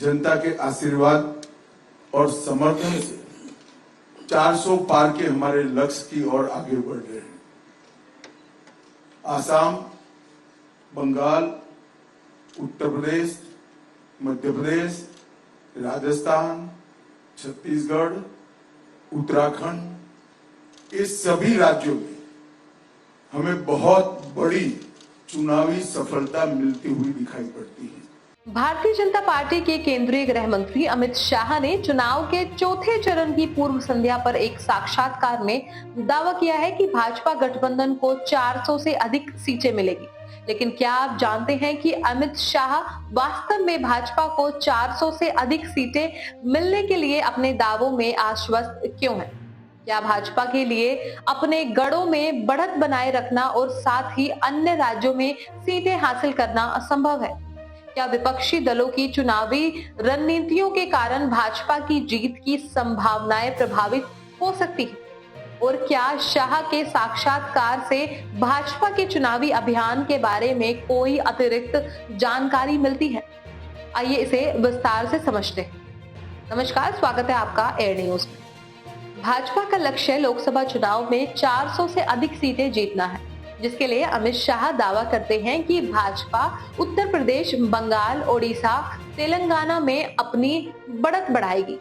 जनता के आशीर्वाद और समर्थन से 400 पार के हमारे लक्ष्य की ओर आगे बढ़ रहे हैं। आसाम, बंगाल, उत्तर प्रदेश, मध्य प्रदेश, राजस्थान, छत्तीसगढ़, उत्तराखंड, इस सभी राज्यों में हमें बहुत बड़ी चुनावी सफलता मिलती हुई दिखाई पड़ती है। भारतीय जनता पार्टी के केंद्रीय गृह मंत्री अमित शाह ने चुनाव के चौथे चरण की पूर्व संध्या पर एक साक्षात्कार में दावा किया है कि भाजपा गठबंधन को 400 से अधिक सीटें मिलेगी। लेकिन क्या आप जानते हैं कि अमित शाह वास्तव में भाजपा को 400 से अधिक सीटें मिलने के लिए अपने दावों में आश्वस्त क्यों हैं? क्या भाजपा के लिए अपने गढ़ों में बढ़त बनाए रखना और साथ ही अन्य राज्यों में सीटें हासिल करना असंभव है? क्या विपक्षी दलों की चुनावी रणनीतियों के कारण भाजपा की जीत की संभावनाएं प्रभावित हो सकती है? और क्या शाह के साक्षात्कार से भाजपा के चुनावी अभियान के बारे में कोई अतिरिक्त जानकारी मिलती है? आइए इसे विस्तार से समझते हैं। नमस्कार, स्वागत है आपका एयर न्यूज में। भाजपा का लक्ष्य लोकसभा चुनाव में 400 से अधिक सीटें जीतना है, जिसके लिए अमित शाह दावा करते हैं कि भाजपा उत्तर प्रदेश, बंगाल, ओडिशा, तेलंगाना में अपनी बढ़त बढ़ाएगी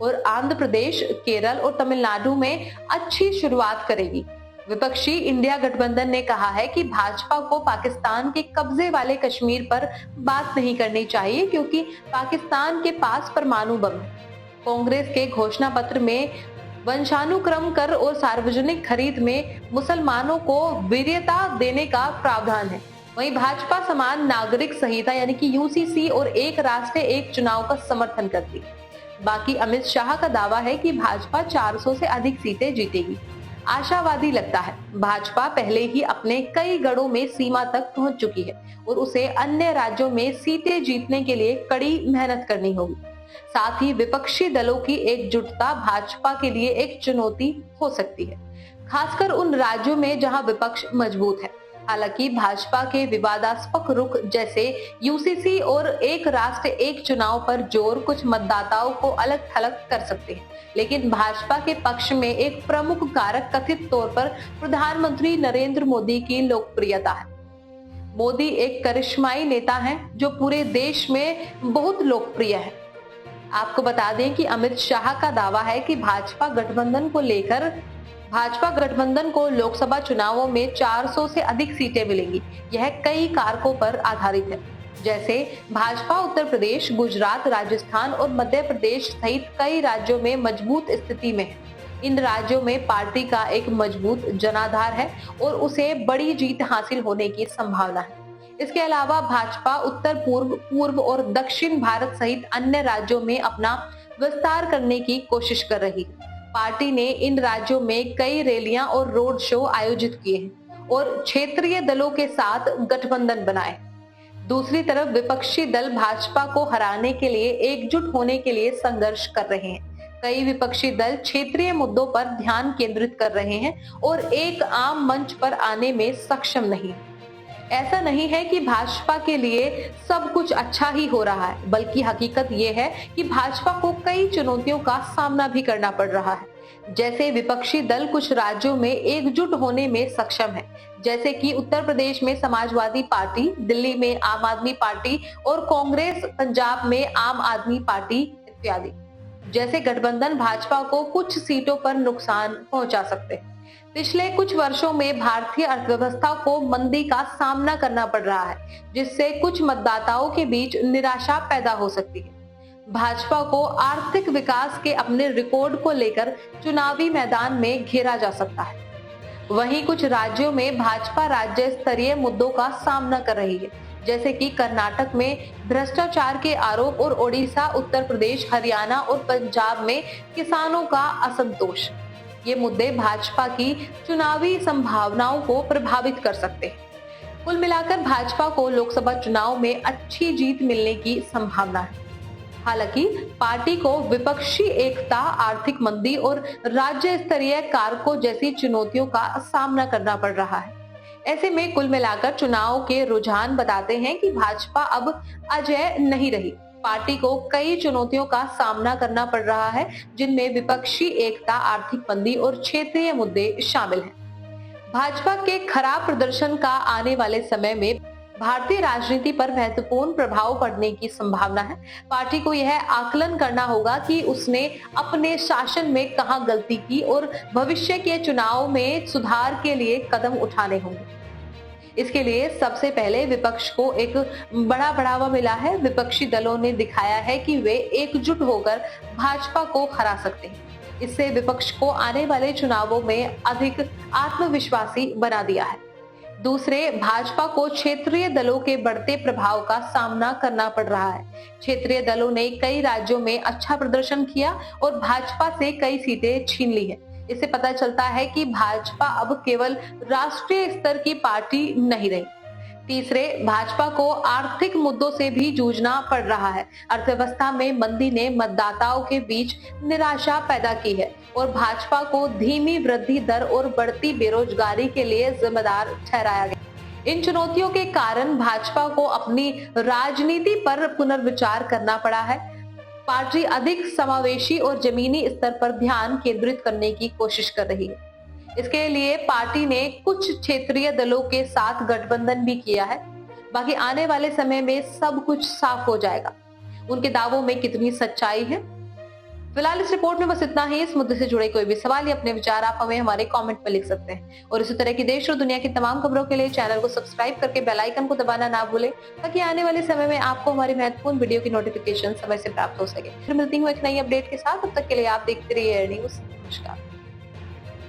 और आंध्र प्रदेश, केरल और तमिलनाडु में अच्छी शुरुआत करेगी। विपक्षी इंडिया गठबंधन ने कहा है कि भाजपा को पाकिस्तान के कब्जे वाले कश्मीर पर बात नहीं करनी चाहिए, क्योंकि पाकिस्तान के पास परमाणु बम है। कांग्रेस के घोषणा पत्र में वंशानुक्रम कर और सार्वजनिक खरीद में मुसलमानों को वरीयता देने का प्रावधान है। वहीं भाजपा समान नागरिक संहिता यानी कि यूसीसी और एक राष्ट्र एक चुनाव का समर्थन करती है। बाकी अमित शाह का दावा है कि भाजपा 400 से अधिक सीटें जीतेगी। आशावादी लगता है। भाजपा पहले ही अपने कई गढ़ों में सीमा तक पहुंच चुकी है और उसे अन्य राज्यों में सीटें जीतने के लिए कड़ी मेहनत करनी होगी। साथ ही विपक्षी दलों की एकजुटता भाजपा के लिए एक चुनौती हो सकती है, खासकर उन राज्यों में जहां विपक्ष मजबूत है। हालांकि भाजपा के विवादास्पद रुख जैसे यूसीसी और एक राष्ट्र एक चुनाव पर जोर कुछ मतदाताओं को अलग थलग कर सकते हैं, लेकिन भाजपा के पक्ष में एक प्रमुख कारक कथित तौर पर प्रधानमंत्री नरेंद्र मोदी की लोकप्रियता है। मोदी एक करिश्माई नेता हैं जो पूरे देश में बहुत लोकप्रिय है। आपको बता दें कि अमित शाह का दावा है कि भाजपा गठबंधन को लोकसभा चुनावों में 400 से अधिक सीटें मिलेंगी। यह कई कारकों पर आधारित है, जैसे भाजपा उत्तर प्रदेश, गुजरात, राजस्थान और मध्य प्रदेश सहित कई राज्यों में मजबूत स्थिति में है। इन राज्यों में पार्टी का एक मजबूत जनाधार है और उसे बड़ी जीत हासिल होने की संभावना है। इसके अलावा भाजपा उत्तर पूर्व और दक्षिण भारत सहित अन्य राज्यों में अपना विस्तार करने की कोशिश कर रही है। पार्टी ने इन राज्यों में कई रैलियां और रोड शो आयोजित किए हैं और क्षेत्रीय दलों के साथ गठबंधन बनाए। दूसरी तरफ विपक्षी दल भाजपा को हराने के लिए एकजुट होने के लिए संघर्ष कर रहे हैं। कई विपक्षी दल क्षेत्रीय मुद्दों पर ध्यान केंद्रित कर रहे हैं और एक आम मंच पर आने में सक्षम नहीं। ऐसा नहीं है कि भाजपा के लिए सब कुछ अच्छा ही हो रहा है, बल्कि हकीकत ये है कि भाजपा को कई चुनौतियों का सामना भी करना पड़ रहा है। जैसे विपक्षी दल कुछ राज्यों में एकजुट होने में सक्षम है, जैसे कि उत्तर प्रदेश में समाजवादी पार्टी, दिल्ली में आम आदमी पार्टी और कांग्रेस पंजाब में आम आदमी पार्टी इत्यादि। जैसे गठबंधन भाजपा को कुछ सीटों पर नुकसान पहुंचा सकते हैं। पिछले कुछ वर्षों में भारतीय अर्थव्यवस्था को मंदी का सामना करना पड़ रहा है, जिससे कुछ मतदाताओं के बीच निराशा पैदा हो सकती है। भाजपा को आर्थिक विकास के अपने रिकॉर्ड को लेकर चुनावी मैदान में घेरा जा सकता है। वहीं कुछ राज्यों में भाजपा राज्य स्तरीय मुद्दों का सामना कर रही है, जैसे कि कर्नाटक में भ्रष्टाचार के आरोप और ओडिशा, उत्तर प्रदेश, हरियाणा और पंजाब में किसानों का असंतोष। ये मुद्दे भाजपा की चुनावी संभावनाओं को प्रभावित कर सकते हैं। कुल मिलाकर भाजपा को लोकसभा चुनाव में अच्छी जीत मिलने की संभावना है। हालांकि पार्टी को विपक्षी एकता, आर्थिक मंदी और राज्य स्तरीय कारकों जैसी चुनौतियों का सामना करना पड़ रहा है। ऐसे में कुल मिलाकर चुनाव के रुझान बताते हैं कि भाजपा अब अजेय नहीं रही। पार्टी को कई चुनौतियों का सामना करना पड़ रहा है, जिनमें विपक्षी एकता, आर्थिक मंदी और क्षेत्रीय मुद्दे शामिल हैं। भाजपा के खराब प्रदर्शन का आने वाले समय में भारतीय राजनीति पर महत्वपूर्ण प्रभाव पड़ने की संभावना है। पार्टी को यह आकलन करना होगा कि उसने अपने शासन में कहां गलती की और भविष्य के चुनाव में सुधार के लिए कदम उठाने होंगे। इसके लिए सबसे पहले विपक्ष को एक बड़ा बढ़ावा मिला है। विपक्षी दलों ने दिखाया है कि वे एकजुट होकर भाजपा को हरा सकते हैं। इससे विपक्ष को आने वाले चुनावों में अधिक आत्मविश्वासी बना दिया है। दूसरे, भाजपा को क्षेत्रीय दलों के बढ़ते प्रभाव का सामना करना पड़ रहा है। क्षेत्रीय दलों ने कई राज्यों में अच्छा प्रदर्शन किया और भाजपा से कई सीटें छीन ली है। इससे पता चलता है कि भाजपा अब केवल राष्ट्रीय स्तर की पार्टी नहीं रही। तीसरे, भाजपा को आर्थिक मुद्दों से भी जूझना पड़ रहा है। अर्थव्यवस्था में मंदी ने मतदाताओं के बीच निराशा पैदा की है और भाजपा को धीमी वृद्धि दर और बढ़ती बेरोजगारी के लिए जिम्मेदार ठहराया गया। इन चुनौतियों के कारण भाजपा को अपनी राजनीति पर पुनर्विचार करना पड़ा है। पार्टी अधिक समावेशी और जमीनी स्तर पर ध्यान केंद्रित करने की कोशिश कर रही है। इसके लिए पार्टी ने कुछ क्षेत्रीय दलों के साथ गठबंधन भी किया है। बाकी आने वाले समय में सब कुछ साफ हो जाएगा। उनके दावों में कितनी सच्चाई है? फिलहाल इस रिपोर्ट में बस इतना ही। इस मुद्दे से जुड़े कोई भी सवाल या अपने विचार आप हमें हमारे कमेंट में लिख सकते हैं। और इसी तरह की देश और दुनिया की तमाम खबरों के लिए चैनल को सब्सक्राइब करके बेल आइकन को दबाना ना भूलें, ताकि आने वाले समय में आपको हमारी महत्वपूर्ण वीडियो की नोटिफिकेशन समय से प्राप्त हो सके। फिर मिलती हूँ एक नई अपडेट के साथ। तब तक के लिए आप देखते रहिए एयर न्यूज। नमस्कार।